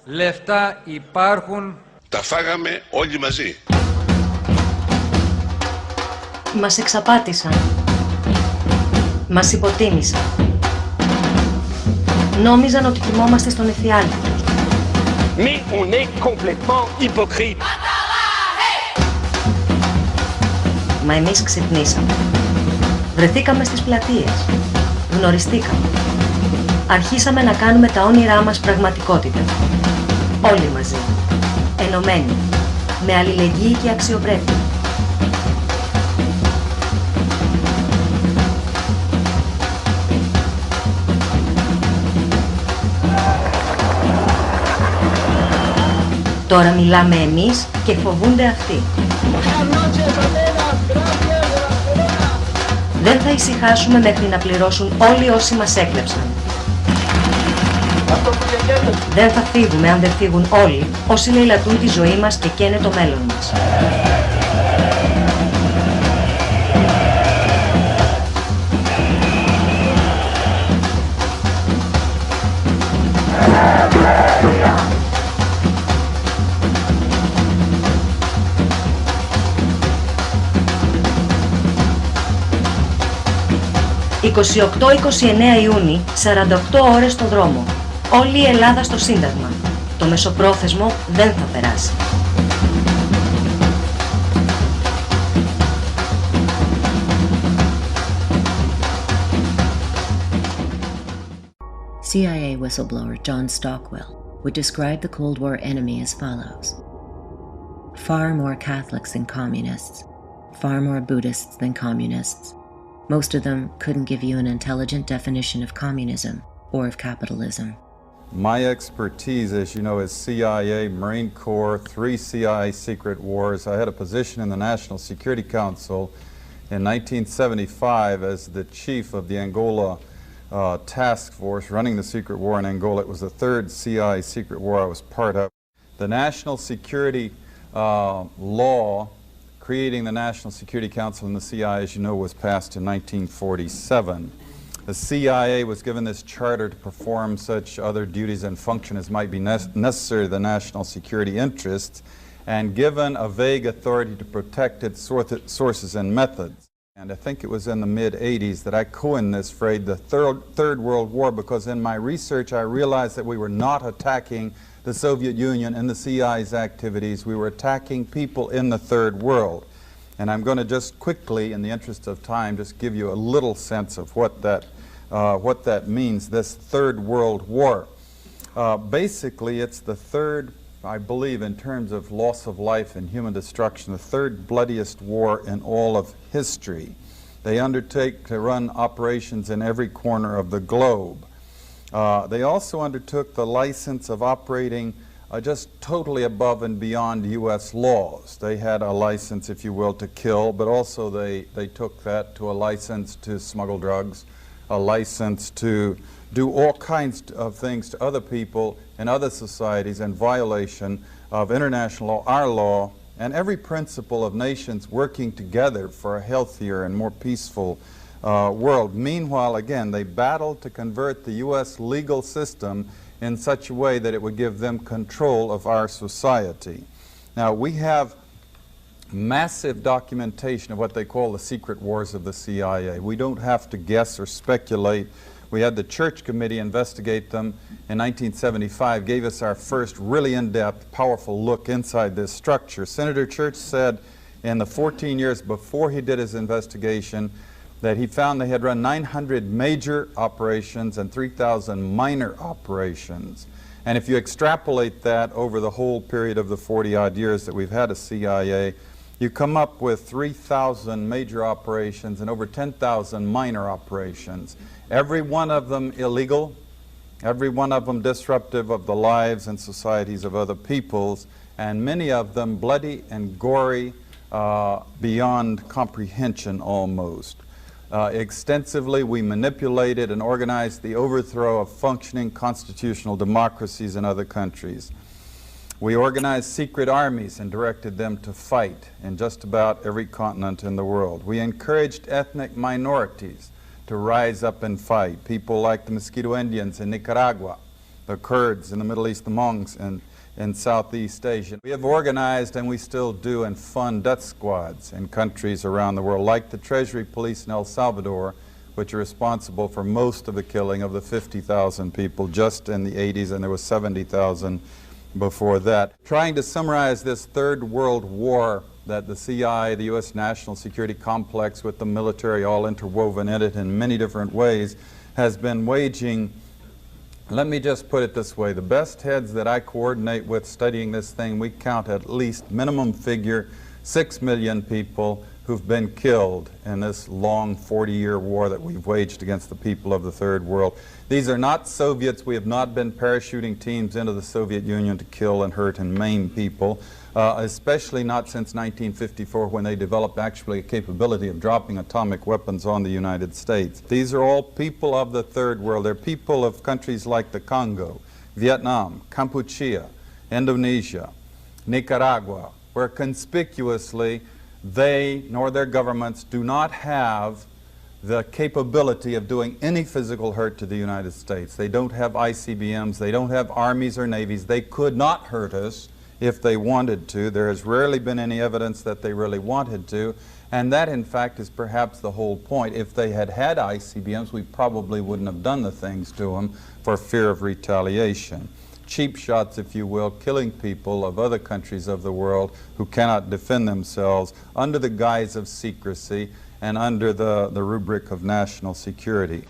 Λεφτά υπάρχουν. Τα φάγαμε όλοι μαζί. Μας εξαπάτησαν. Μας υποτίμησαν. Νόμιζαν ότι κοιμόμαστε στον εφιάλτη τους. Mais on est complètement hypocrite. Μα εμείς ξυπνήσαμε. Βρεθήκαμε στις πλατείες. Γνωριστήκαμε. Αρχίσαμε να κάνουμε τα όνειρά μας πραγματικότητα. Όλοι μαζί. Ενωμένοι. Με αλληλεγγύη και αξιοπρέπεια. Τώρα μιλάμε εμείς και φοβούνται αυτοί. Δεν θα ησυχάσουμε μέχρι να πληρώσουν όλοι όσοι μας έκλεψαν. Δεν θα φύγουμε αν δεν φύγουν όλοι όσοι λαιλατούν τη ζωή μας και καίνε το μέλλον μας. «28-29 Ιούνιου, 48 ώρες στο δρόμο. Όλη η Ελλάδα στο Σύνταγμα. Το μεσοπρόθεσμο δεν θα περάσει». CIA whistleblower John Stockwell would describe the Cold War enemy as follows. Far more Catholics than communists, far more Buddhists than communists. Most of them couldn't give you an intelligent definition of communism or of capitalism. My expertise, as you know, is CIA, Marine Corps, 3 CIA secret wars. I had a position in the National Security Council in 1975 as the chief of the Angola task force running the secret war in Angola. It was the 3rd CIA secret war I was part of. The National Security law creating the National Security Council and the CIA, as you know, was passed in 1947. The CIA was given this charter to perform such other duties and function as might be necessary to the national security interests, and given a vague authority to protect its sources and methods. And I think it was in the mid-'80s that I coined this phrase, the Third World War, because in my research I realized that we were not attacking the Soviet Union and the CIA's activities. We were attacking people in the Third World. And I'm going to just quickly, in the interest of time, just give you a little sense of what that means, this Third World War. Basically, it's the third, I believe, in terms of loss of life and human destruction, the third bloodiest war in all of history. They undertake to run operations in every corner of the globe. They also undertook the license of operating just totally above and beyond U.S. laws. They had a license, if you will, to kill, but also they took that to a license to smuggle drugs, a license to do all kinds of things to other people in other societies in violation of international law, our law, and every principle of nations working together for a healthier and more peaceful world. Meanwhile, again, they battled to convert the U.S. legal system in such a way that it would give them control of our society. Now, we have massive documentation of what they call the secret wars of the CIA. We don't have to guess or speculate. We had the Church Committee investigate them in 1975, gave us our first really in-depth, powerful look inside this structure. Senator Church said in the 14 years before he did his investigation that he found they had run 900 major operations and 3,000 minor operations. And if you extrapolate that over the whole period of the 40-odd years that we've had a CIA, you come up with 3,000 major operations and over 10,000 minor operations. Every one of them illegal, every one of them disruptive of the lives and societies of other peoples, and many of them bloody and gory beyond comprehension almost. Extensively, we manipulated and organized the overthrow of functioning constitutional democracies in other countries. We organized secret armies and directed them to fight in just about every continent in the world. We encouraged ethnic minorities to rise up and fight, people like the Mosquito Indians in Nicaragua, the Kurds in the Middle East, the Mongols in Southeast Asia. We have organized, and we still do, and fund death squads in countries around the world, like the Treasury Police in El Salvador, which are responsible for most of the killing of the 50,000 people just in the 80s, and there was 70,000 before that. Trying to summarize this third world war that the CIA, the U.S. national security complex with the military all interwoven in it in many different ways, has been waging. Let me just put it this way. The best heads that I coordinate with studying this thing, we count at least minimum figure 6 million people who've been killed in this long 40-year war that we've waged against the people of the third world. These are not Soviets. We have not been parachuting teams into the Soviet Union to kill and hurt and maim people, especially not since 1954 when they developed actually a capability of dropping atomic weapons on the United States. These are all people of the third world. They're people of countries like the Congo, Vietnam, Kampuchea, Indonesia, Nicaragua, where conspicuously they nor their governments do not have the capability of doing any physical hurt to the United States. They don't have ICBMs, they don't have armies or navies. They could not hurt us if they wanted to. There has rarely been any evidence that they really wanted to, and that in fact is perhaps the whole point. If they had had ICBMs, we probably wouldn't have done the things to them for fear of retaliation. Cheap shots, if you will, killing people of other countries of the world who cannot defend themselves under the guise of secrecy and under the rubric of national security.